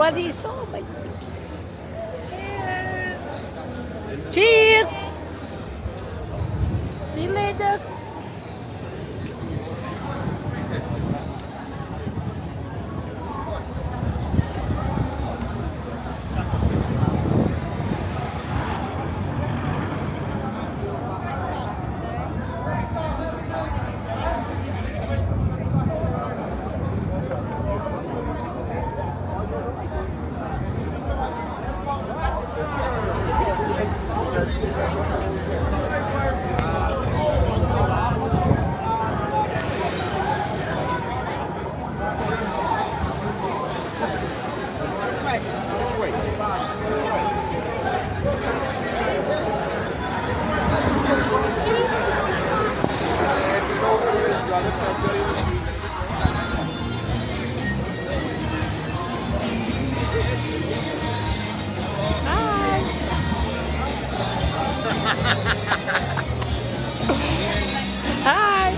Everybody saw my Cheers. Cheers! See you later. Hi.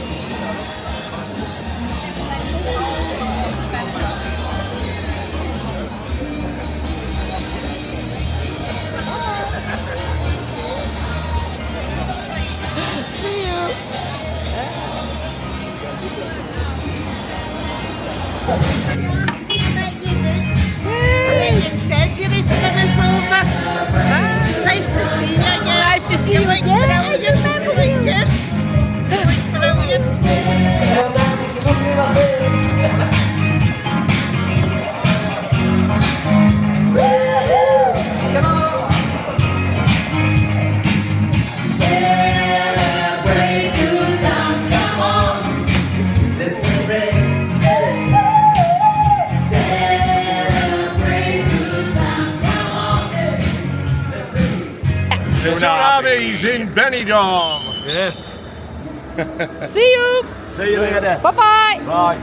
See you. Nice to see you again. Nice to see you Like again. brilliant. You like kids. You like brilliant. Celebrate good times, come on. Let's celebrate. Celebrate good times, come on. Terraces in Benidorm. Yes. See you. See you later. Bye-bye. Bye.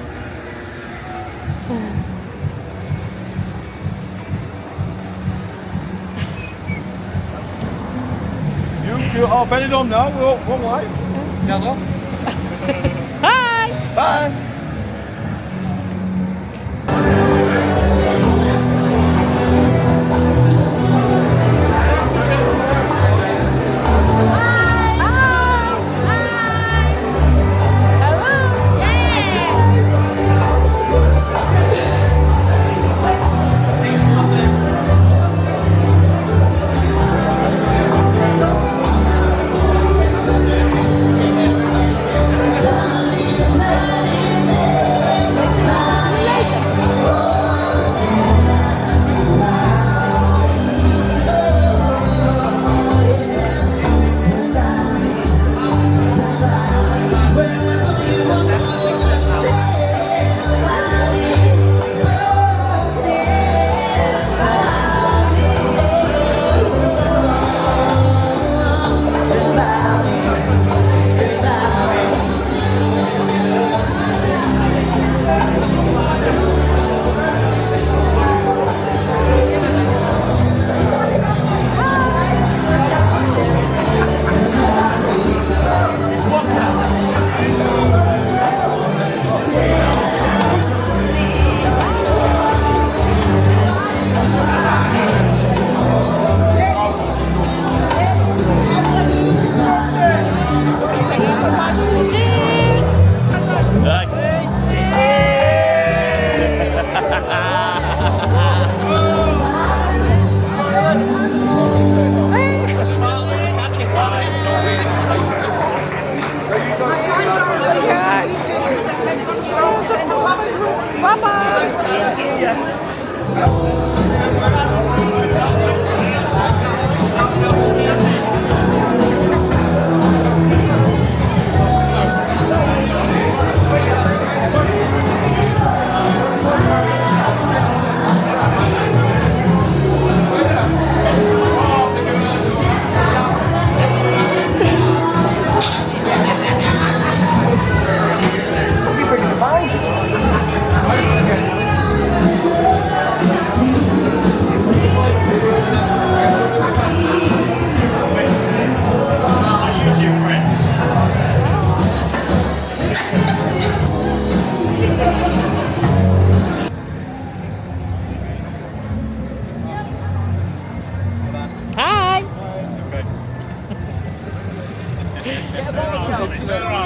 You two are Benidorm now. We're all one life. Yeah, no? Bye. Bye.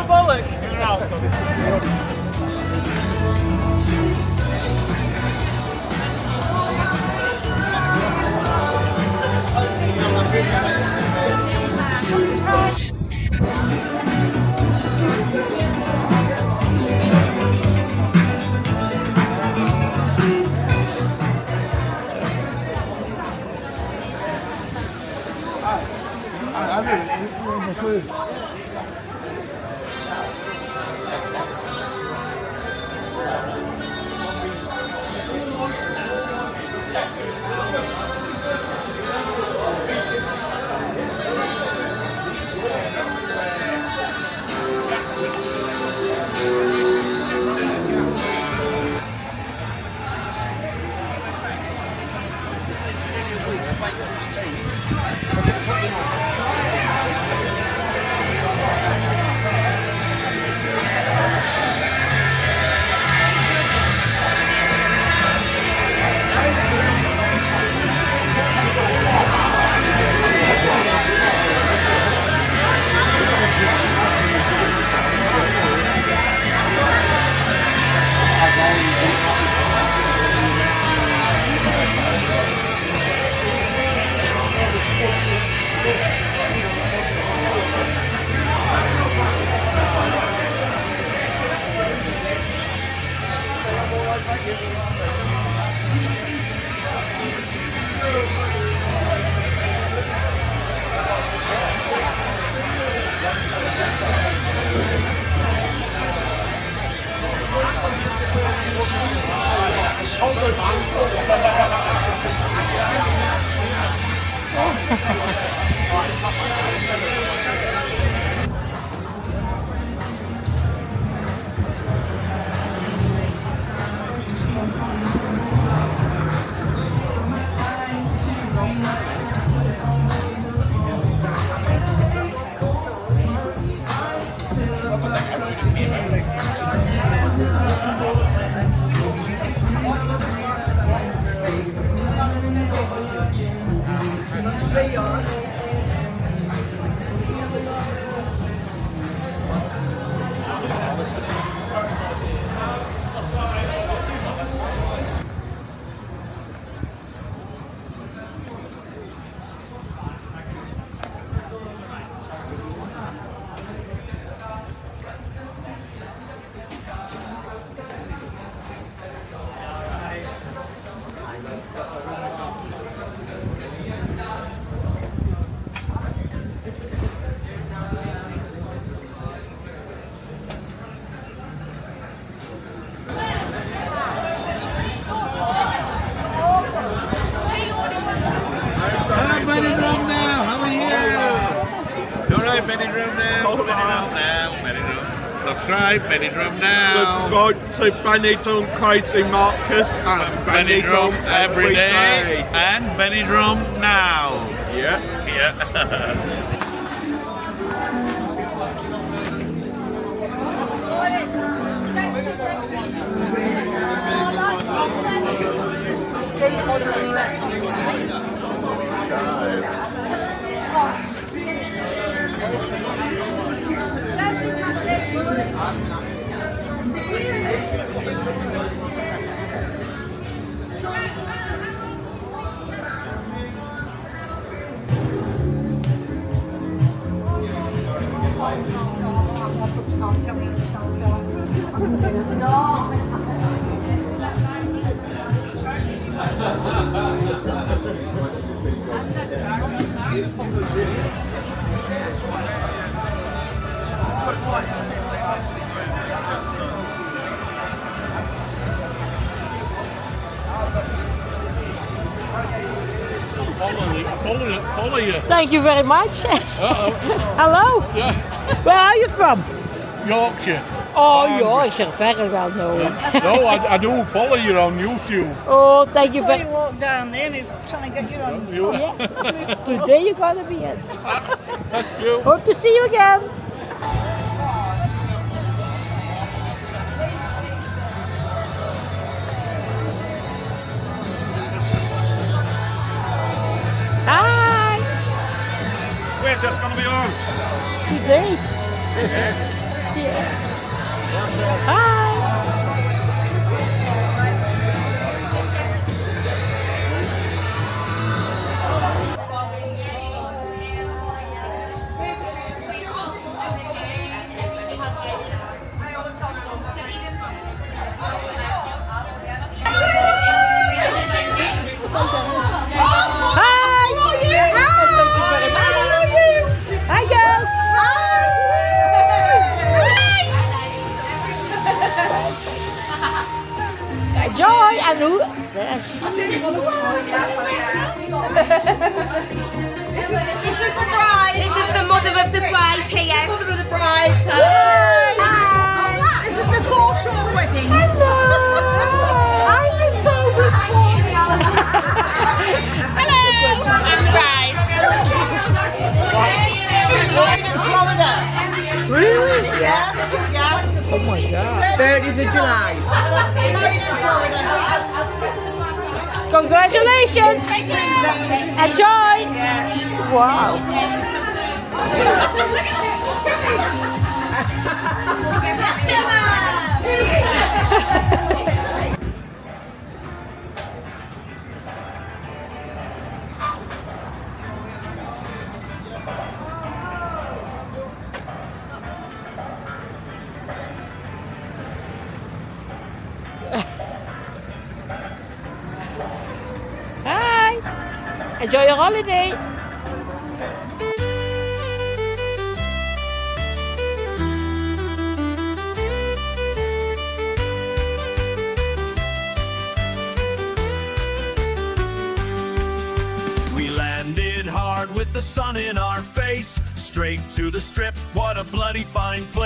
Bollock. Benidorm now, how are you? All right, Benidorm now. Benidorm now. Benidorm. Subscribe, Benidorm now. Subscribe to Benidorm Crazy Marcus and Benidorm every day. And Benidorm now. Yeah. Yeah. Follow you. Thank you very much. Hello. Yeah. Where are you from? Yorkshire. Oh, Yorkshire, very well known. No, I do follow you on YouTube. Oh, thank you So very you walk down there and he's trying to get you on. You. Yeah. Today you're gonna be in. Thank you. Hope to see you again. Hi. Where's that's gonna be on? Today. Yeah. Hi. Hi, girls. Joy and who? Yes. This is the bride. This is the mother of the bride here. Mother of the bride. Hi. This is the foreshore wedding. Hello. I'm the sober Hello. And the bride. Married in Florida. Really? Yeah. Oh my God. 30th of July. Married in Florida. Congratulations. Enjoy. Wow. Hi. Enjoy your holiday. We landed hard with the sun in our face, straight to the strip. What a bloody fine place.